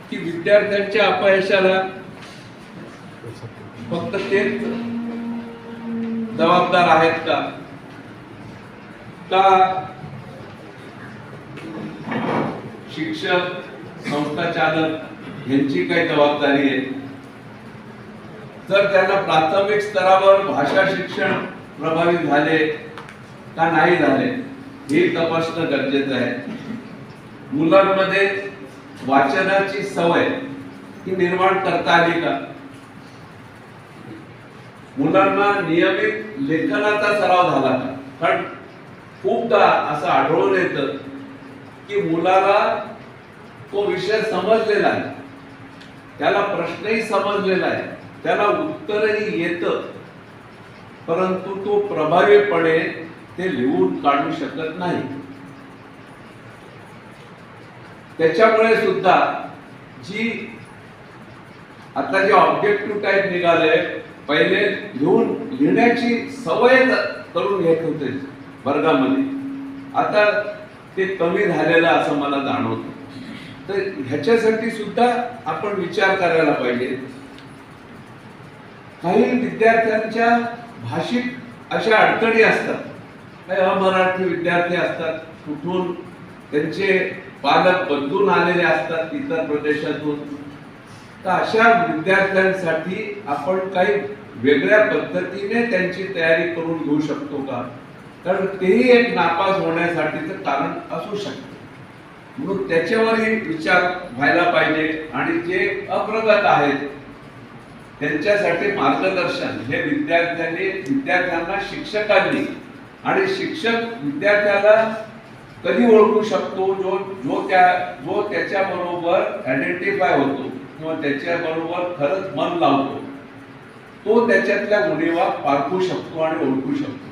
की विद्यार्थ्यांच्या अपयशाला फक्त तेच जबाबदार आहेत का शिक्षक संस्था चालक यांची काही जबाबदारी आहे? जर त्यांना प्राथमिक स्तरावर भाषा शिक्षण प्रभावित झाले का नाही झाले हे तपासणं गरजेचं आहे. मुलांमध्ये वाचनाची सवय ही निर्माण करता आली का? मुलांना नियमित लेखनाचा सराव झाला का? कारण खूपदा असं आढळून येतं की मुलाला तो विषय समजलेला आहे, त्याला प्रश्नही समजलेला आहे, त्याला उत्तरही येतं, परंतु तो प्रभावीपणे ते लिहून काढू शकत नाही. त्याच्यामुळे सुद्धा आता जे ऑब्जेक्टिव्ह टाईप निघाले, पहिले लिहिण्याची सवय करून घेत होते वर्गामध्ये, आता ते कमी झालेलं असं मला जाणवतं. तर ह्याच्यासाठी सुद्धा आपण विचार करायला पाहिजे. काही विद्यार्थ्यांच्या भाषिक अशा अडचणी असतात, काही अमराठी विद्यार्थी असतात, कुठून त्यांचे पालक बदलून आलेले असतात इतर प्रदेशातून. तर अशा विद्यार्थ्यांसाठी आपण काही वेगळ्या पद्धतीने त्यांची तयारी करून घेऊ शकतो का? कारण तेही एक नापास होण्यासाठीचं कारण असू शकतं. म्हणून त्याच्यावरही विचार व्हायला पाहिजे. आणि जे अप्रगत आहेत त्यांच्यासाठी मार्गदर्शन हे विद्यार्थ्यांना शिक्षकांनी, आणि शिक्षक विद्यार्थ्याला कधी ओळखू शकतो जो त्याच्याबरोबर आयडेंटिफाय होतो किंवा त्याच्याबरोबर खरंच मन लावतो, तो त्याच्यातल्या उणीवा पारखू शकतो आणि ओळखू शकतो.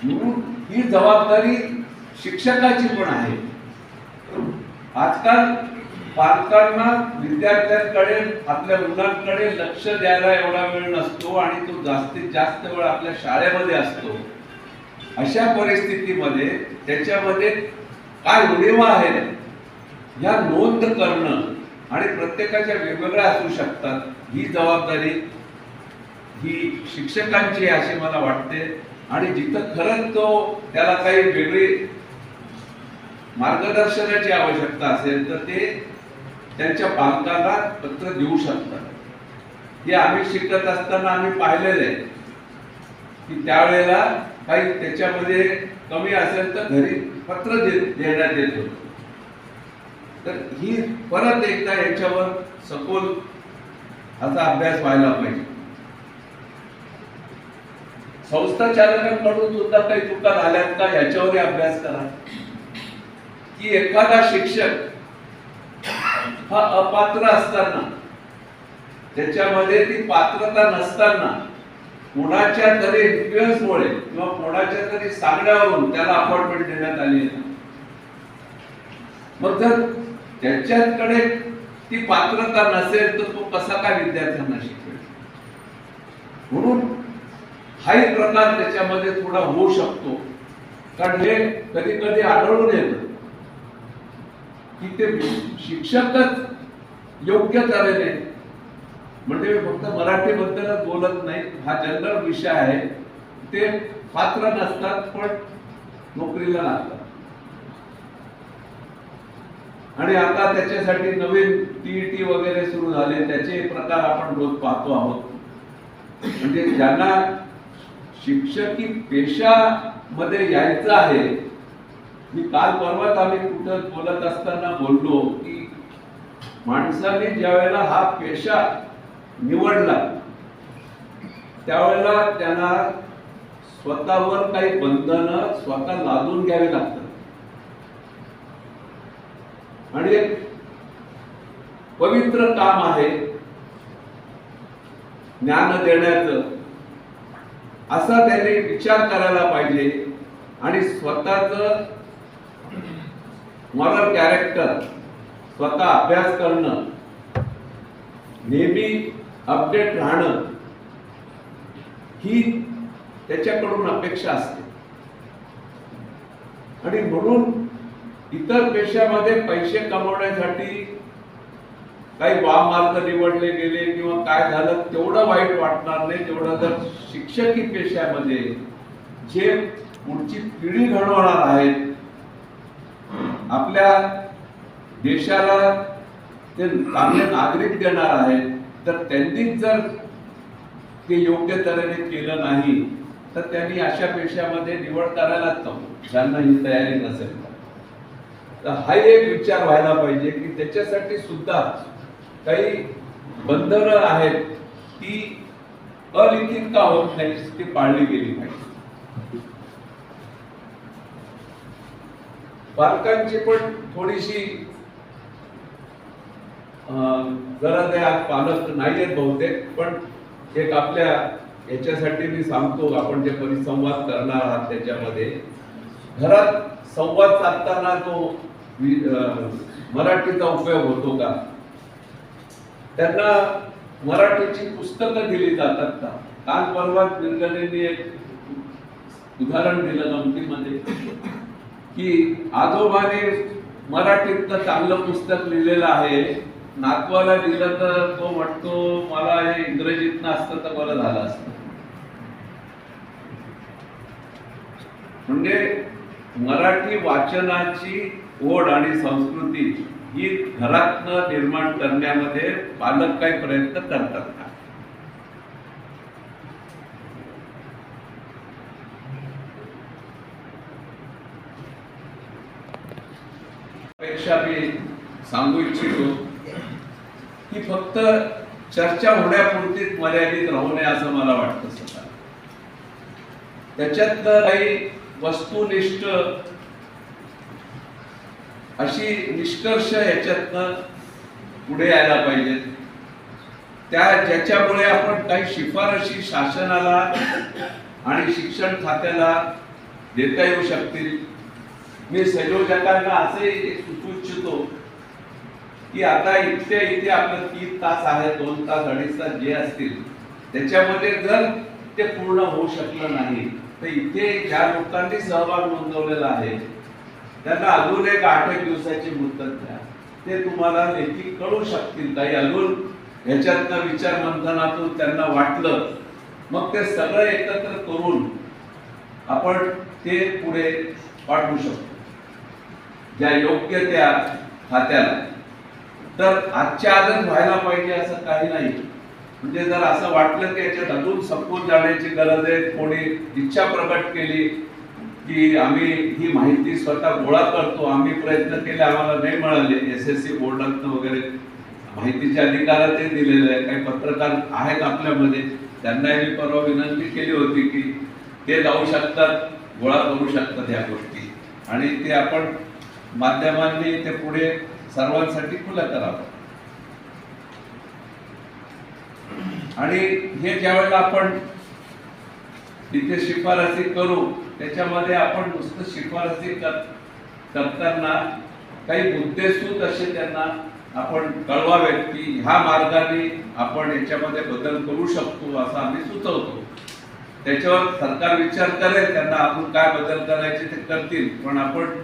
म्हणून ही जबाबदारी शिक्षकाची पण आहे. आजकाल पालकांना विद्यार्थ्यांकडे, आपल्या मुलांकडे लक्ष द्यायला एवढा वेळ नसतो आणि तो जास्तीत जास्त वेळ आपल्या शाळेमध्ये असतो. अशा परिस्थितीमध्ये त्याच्यामध्ये काय उणीवा आहे या नोंद करणं, आणि प्रत्येकाच्या वेगवेगळ्या असू शकतात, ही जबाबदारी ही शिक्षकांची अशी मला वाटते. आणि जिथं खरंच त्याला काही वेगळी मार्गदर्शनाची आवश्यकता असेल तर ते त्यांच्या पालकांना पत्र देऊ शकतात. हे आम्ही शिकत असताना आम्ही पाहिलेलं आहे की त्यावेळेला काही त्याच्यामध्ये कमी असेल तर घरी पत्र देण्यात येत होतं. तर ही परत एकदा याच्यावर सखोल असा अभ्यास व्हायला पाहिजे. संस्था चालकांकडून सुद्धा काही चुका झाल्यात का याच्यावरही अभ्यास करा. की एखादा शिक्षक हा अपात्र असताना, त्याच्यामध्ये ती पात्रता नसताना, कोणाच्या तरी इन्फ्लुएन्समुळे किंवा कोणाच्या तरी सांगण्यावरून त्याला अपॉइंटमेंट देण्यात आली आहे. मग जर त्याच्याकडे ती पात्रता नसेल तर तो कसा काय विद्यार्थ्यांना शिकवेल? म्हणून हाही प्रकार त्याच्यामध्ये थोडा होऊ शकतो. कारण हे कधी कधी आढळून येतं की ते शिक्षकच योग्य तऱ्हेने, म्हणजे फक्त मराठी बद्दलच बोलत नाही, हा जनरल विषय आहे, ते पात्र नसतात पण नोकरीला लागतात. आणि आता त्याच्यासाठी नवीन टीईटी वगैरे सुरू झाले, त्याचे प्रकार आपण रोज पाहतो आहोत. म्हणजे ज्यांना शिक्षकी पेशामध्ये यायचं आहे, मी काल परवाच आम्ही कुठं बोलत असताना बोललो की माणसाने ज्या वेळेला हा पेशा निवडला त्यावेळेला त्यांना स्वतःवर काही बंधनं स्वतः लादून घ्यावी लागतात. आणि एक पवित्र काम आहे ज्ञान देण्याचं, असा त्याने विचार करायला पाहिजे. आणि स्वतःच मॉरल कॅरेक्टर स्वतः अभ्यास करणं, नेहमी अपडेट राहणं, ही त्याच्याकडून अपेक्षा असते. आणि म्हणून इतर पेशामध्ये पैसे कमवण्यासाठी काही वाममार्ग निवडले गेले किंवा काय झालं तेवढं वाईट वाटणार नाही, तेवढं जर शिक्षकी पेशामध्ये जे पुढची पिढी घडवणार आहेत, आपल्या देशाला ते चांगले नागरिक देणार आहेत, तर त्यांनी जर ते योग्य तऱ्हेने केलं नाही तर त्यांनी अशा पेशामध्ये निवड करायलाच नको, ज्यांना ही तयारी नसेल तर हा एक विचार व्हायला पाहिजे की त्याच्यासाठी सुद्धा काही बंधनं आहेत ती अलिखित का होत नाही ती पाळली गेली पाहिजे. पालकांची पण थोडीशी गरज आहे. आज पालक नाहीयेत बहुतेक, पण एक आपल्या याच्यासाठी मी सांगतो, आपण जे परिसंवाद करणार आहात त्याच्यामध्ये घरात संवाद साधताना तो मराठीचा उपयोग होतो का, त्यांना मराठीची पुस्तकं दिली जातात का. काल परवा निर्गणेंनी एक उदाहरण दिलं गमतीमध्ये की आजोबाने मराठीतलं चांगलं पुस्तक लिहिलेलं आहे, नातवाला दिलं तर तो म्हणतो मला हे इंग्रजीतनं असतं तर बरं झालं असतं. म्हणजे मराठी वाचनाची ओढ आणि संस्कृती ही घरातनं निर्माण करण्यामध्ये पालक काही प्रयत्न करतात का. पेक्षा मी सांगू इच्छितो की फक्त चर्चा होण्यापुरतीच मर्यादित राहू नये असं मला वाटतं. स्वतः त्याच्यातलं काही वस्तुनिष्ठ अशी निष्कर्ष याच्यातनं पुढे यायला पाहिजेत, त्या ज्याच्यामुळे आपण काही शिफारशी शासनाला आणि शिक्षण खात्याला देता येऊ शकतील. मी संयोजकांना असे सुचवू इच्छितो की आता इथे आपलं 3 तास आहे, 2 तास 2.5 तास जे असतील त्याच्यामध्ये जर ते पूर्ण होऊ शकलं नाही तर इथे ज्या लोकांनी सहभाग नोंदवलेला आहे त्यांना अजून एक 8 दिवसाची मुदत द्या. ते तुम्हाला लेखी कळू शकतील. काही अजून ह्याच्यातनं विचार मंथनातून त्यांना वाटलं मग ते सगळं एकत्र करून आपण ते पुढे पाठवू शकतो ज्या योग्य त्या खात्याला. तर आजच्या आजच व्हायला पाहिजे असं काही नाही. म्हणजे जर असं वाटलं की याच्यात अजून सखोल जाण्याची गरज आहे, कोणी इच्छा प्रकट केली की आम्ही ही माहिती स्वतः गोळा करतो, आम्ही प्रयत्न केले आम्हाला नाही मिळाले, SSC बोर्डातनं वगैरे माहितीचे अधिकार ते दिलेले आहे. काही पत्रकार आहेत आपल्यामध्ये, त्यांना मी परवा विनंती केली होती की ते जाऊ शकतात, गोळा करू शकतात ह्या गोष्टी आणि ते आपण माध्यमांनी ते पुढे सर्वांसाठी खुलं करावं. आणि हे ज्यावेळेला आपण तिथे शिफारसी करू त्याच्यामध्ये आपण नुसतं शिफारसी करताना काही मुद्देसूद असे त्यांना आपण कळवावेत की ह्या मार्गाने आपण याच्यामध्ये बदल करू शकतो असं आम्ही सुचवतो. त्याच्यावर सरकार विचार करेल, त्यांना आपण काय बदल करायचे ते करतील. पण आपण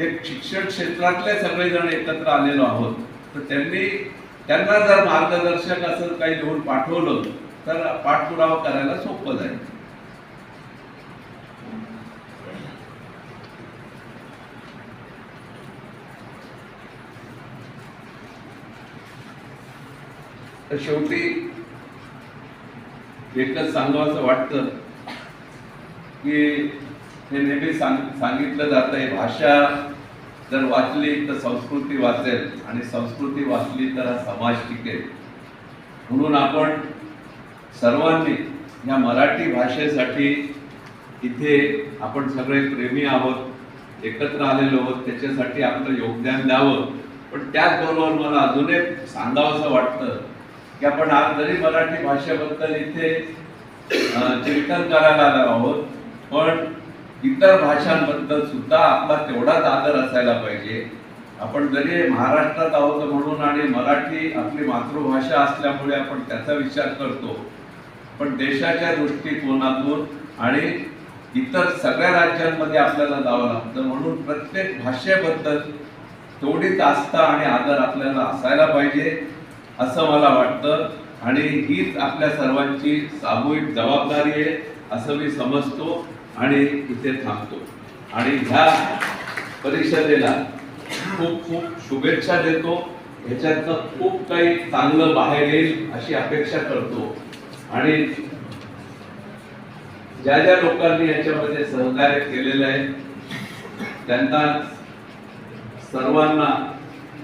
एक शिक्षण क्षेत्रातले सगळेजण एकत्र आलेलो आहोत तर त्यांना जर मार्गदर्शक असं काही लिहून पाठवलं तर पाठपुरावा करायला सोपं जाईल. तर शेवटी एकच सांगावं असं वाटतं की हे नेहमी सांगितलं जातं आहे, भाषा जर वाचली तर संस्कृती वाचेल आणि संस्कृती वाचली तर हा समाज टिकेल. म्हणून आपण सर्वांनी या मराठी भाषेसाठी इथे आपण सगळे प्रेमी आहोत, एकत्र आलेलो आहोत, त्याच्यासाठी आपलं योगदान द्यावं. पण त्याचबरोबर मला अजून एक सांगावंसं वाटतं की आपण आज जरी मराठी भाषेबद्दल इथे चिंतन करायला आलो आहोत पण इतर भाषांबद्दल सुद्धा आपला तेवढाच आदर असायला पाहिजे. आपण जरी महाराष्ट्रात आहोत म्हणून आणि मराठी आपली मातृभाषा असल्यामुळे आपण त्याचा विचार करतो, पण देशाच्या दृष्टिकोनातून आणि इतर सगळ्या राज्यांमध्ये आपल्याला जावं लागतं. म्हणून प्रत्येक भाषेबद्दल तेवढीच आस्था आणि आदर आपल्याला असायला पाहिजे. असं मला वाटतं आणि हीच आपल्या सर्वांची सामूहिक जबाबदारी आहे असं मी समजतो आणि इथे थांबतो आणि ह्या परिषदेला खूप खूप शुभेच्छा देतो. ह्याच्यातनं खूप काही चांगलं बाहेर येईल अशी अपेक्षा करतो आणि ज्या ज्या लोकांनी याच्यामध्ये सहकार्य केलेलं आहे त्यांना सर्वांना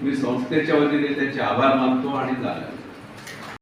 मी संस्थेच्या वतीने त्यांचे आभार मानतो आणि